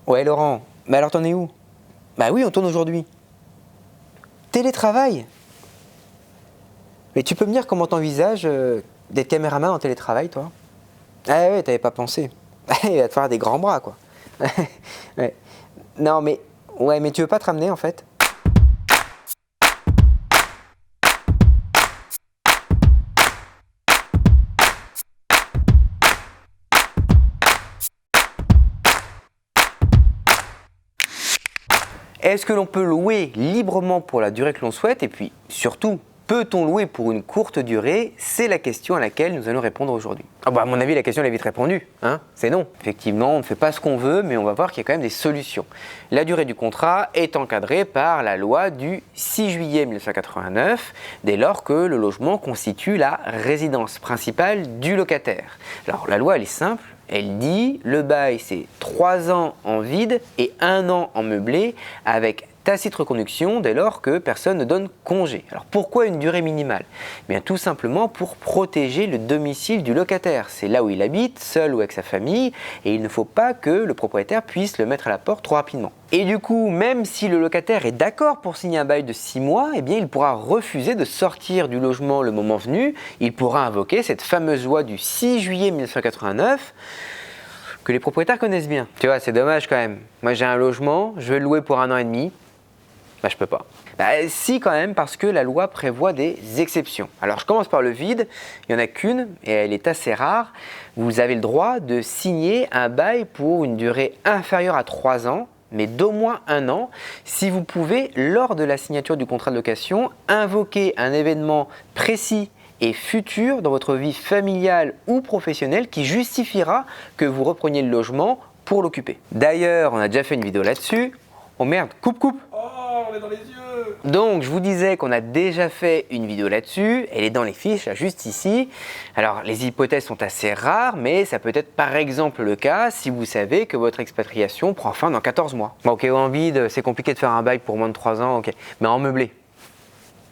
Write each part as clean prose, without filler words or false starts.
Ouais Laurent, mais alors t'en es où? Bah oui, on tourne aujourd'hui. Télétravail? Mais tu peux me dire comment t'envisages d'être caméraman en télétravail, toi? Ah ouais, t'avais pas pensé. Il va te falloir des grands bras, quoi. Ouais. Non, mais... Ouais, mais tu veux pas te ramener, en fait? Est-ce que l'on peut louer librement pour la durée que l'on souhaite? Et puis, surtout, peut-on louer pour une courte durée? C'est la question à laquelle nous allons répondre aujourd'hui. Ah bah, à mon avis, la question elle est vite répondue. Hein, c'est non. Effectivement, on ne fait pas ce qu'on veut, mais on va voir qu'il y a quand même des solutions. La durée du contrat est encadrée par la loi du 6 juillet 1989, dès lors que le logement constitue la résidence principale du locataire. Alors, la loi, elle est simple. Elle dit le bail c'est 3 ans en vide et 1 an en meublé avec tacite reconduction dès lors que personne ne donne congé. Alors pourquoi une durée minimale? Bien tout simplement pour protéger le domicile du locataire. C'est là où il habite, seul ou avec sa famille, et il ne faut pas que le propriétaire puisse le mettre à la porte trop rapidement. Et du coup, même si le locataire est d'accord pour signer un bail de 6 mois, eh bien il pourra refuser de sortir du logement le moment venu. Il pourra invoquer cette fameuse loi du 6 juillet 1989 que les propriétaires connaissent bien. Tu vois, c'est dommage quand même. Moi j'ai un logement, je vais le louer pour 1 an et demi. Bah, je peux pas. Bah, si quand même, parce que la loi prévoit des exceptions. Alors je commence par le vide, il n'y en a qu'une et elle est assez rare. Vous avez le droit de signer un bail pour une durée inférieure à 3 ans, mais d'au moins 1 an, si vous pouvez, lors de la signature du contrat de location, invoquer un événement précis et futur dans votre vie familiale ou professionnelle qui justifiera que vous repreniez le logement pour l'occuper. D'ailleurs, on a déjà fait une vidéo là-dessus. Oh merde, coupe! Oh, on est dans les yeux! Donc, je vous disais qu'on a déjà fait une vidéo là-dessus. Elle est dans les fiches, là, juste ici. Alors, les hypothèses sont assez rares, mais ça peut être par exemple le cas si vous savez que votre expatriation prend fin dans 14 mois. Bon, ok, en vide, c'est compliqué de faire un bail pour moins de 3 ans, ok. Mais en meublé,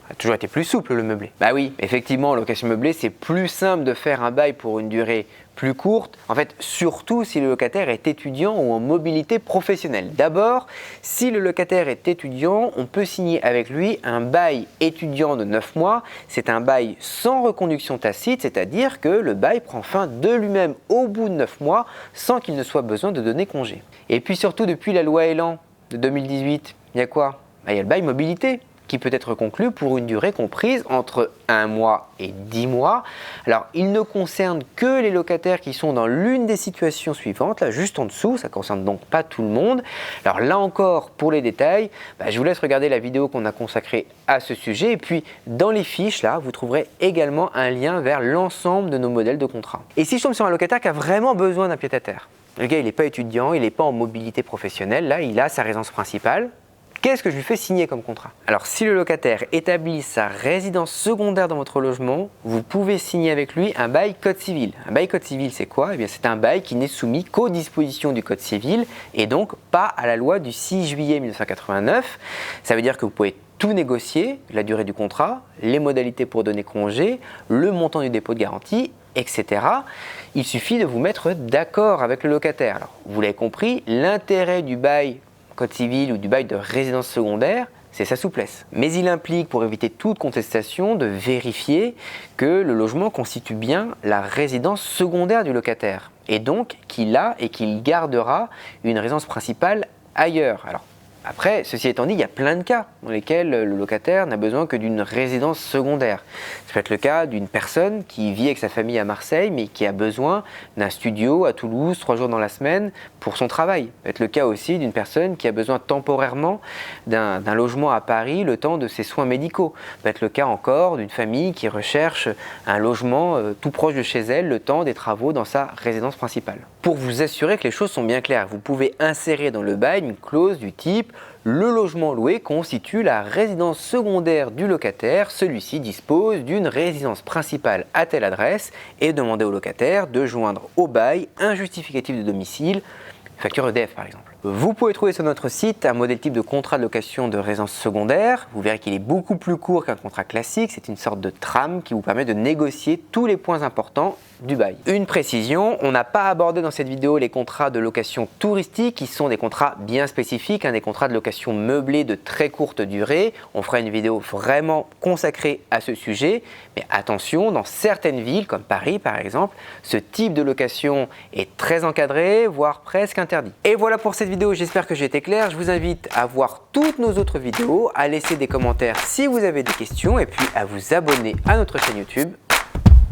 ça a toujours été plus souple le meublé. Bah oui, effectivement, en location meublée, c'est plus simple de faire un bail pour une durée plus courte. En fait, surtout si le locataire est étudiant ou en mobilité professionnelle. D'abord, si le locataire est étudiant, on peut signer avec lui un bail étudiant de 9 mois. C'est un bail sans reconduction tacite, c'est-à-dire que le bail prend fin de lui-même au bout de 9 mois sans qu'il ne soit besoin de donner congé. Et puis surtout, depuis la loi Elan de 2018, il y a quoi? Il y a le bail mobilité qui peut être conclu pour une durée comprise entre 1 mois et 10 mois. Alors, il ne concerne que les locataires qui sont dans l'une des situations suivantes, là juste en dessous, ça ne concerne donc pas tout le monde. Alors là encore, pour les détails, je vous laisse regarder la vidéo qu'on a consacrée à ce sujet. Et puis, dans les fiches, là, vous trouverez également un lien vers l'ensemble de nos modèles de contrat. Et si je tombe sur un locataire qui a vraiment besoin d'un pied-à-terre, le gars, il n'est pas étudiant, il n'est pas en mobilité professionnelle, là, il a sa résidence principale. Qu'est-ce que je lui fais signer comme contrat? Alors, si le locataire établit sa résidence secondaire dans votre logement, vous pouvez signer avec lui un bail code civil. Un bail code civil, c'est quoi? Eh bien, c'est un bail qui n'est soumis qu'aux dispositions du code civil et donc pas à la loi du 6 juillet 1989. Ça veut dire que vous pouvez tout négocier, la durée du contrat, les modalités pour donner congé, le montant du dépôt de garantie, etc. Il suffit de vous mettre d'accord avec le locataire. Alors, vous l'avez compris, l'intérêt du bail code civil ou du bail de résidence secondaire, c'est sa souplesse. Mais il implique, pour éviter toute contestation, de vérifier que le logement constitue bien la résidence secondaire du locataire et donc qu'il a et qu'il gardera une résidence principale ailleurs. Alors, après, ceci étant dit, il y a plein de cas dans lesquels le locataire n'a besoin que d'une résidence secondaire. Ça peut être le cas d'une personne qui vit avec sa famille à Marseille, mais qui a besoin d'un studio à Toulouse 3 jours dans la semaine pour son travail. Ça peut être le cas aussi d'une personne qui a besoin temporairement d'un logement à Paris le temps de ses soins médicaux. Ça peut être le cas encore d'une famille qui recherche un logement tout proche de chez elle le temps des travaux dans sa résidence principale. Pour vous assurer que les choses sont bien claires, vous pouvez insérer dans le bail une clause du type le logement loué constitue la résidence secondaire du locataire. Celui-ci dispose d'une résidence principale à telle adresse et demander au locataire de joindre au bail un justificatif de domicile, facture EDF par exemple. Vous pouvez trouver sur notre site un modèle type de contrat de location de résidence secondaire. Vous verrez qu'il est beaucoup plus court qu'un contrat classique. C'est une sorte de trame qui vous permet de négocier tous les points importants du bail. Une précision, on n'a pas abordé dans cette vidéo les contrats de location touristique qui sont des contrats bien spécifiques, des contrats de location meublés de très courte durée. On fera une vidéo vraiment consacrée à ce sujet. Mais attention, dans certaines villes comme Paris par exemple, ce type de location est très encadré, voire presque interdit. Et voilà pour cette vidéo, j'espère que j'ai été clair. Je vous invite à voir toutes nos autres vidéos, à laisser des commentaires si vous avez des questions et puis à vous abonner à notre chaîne YouTube.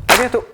À bientôt!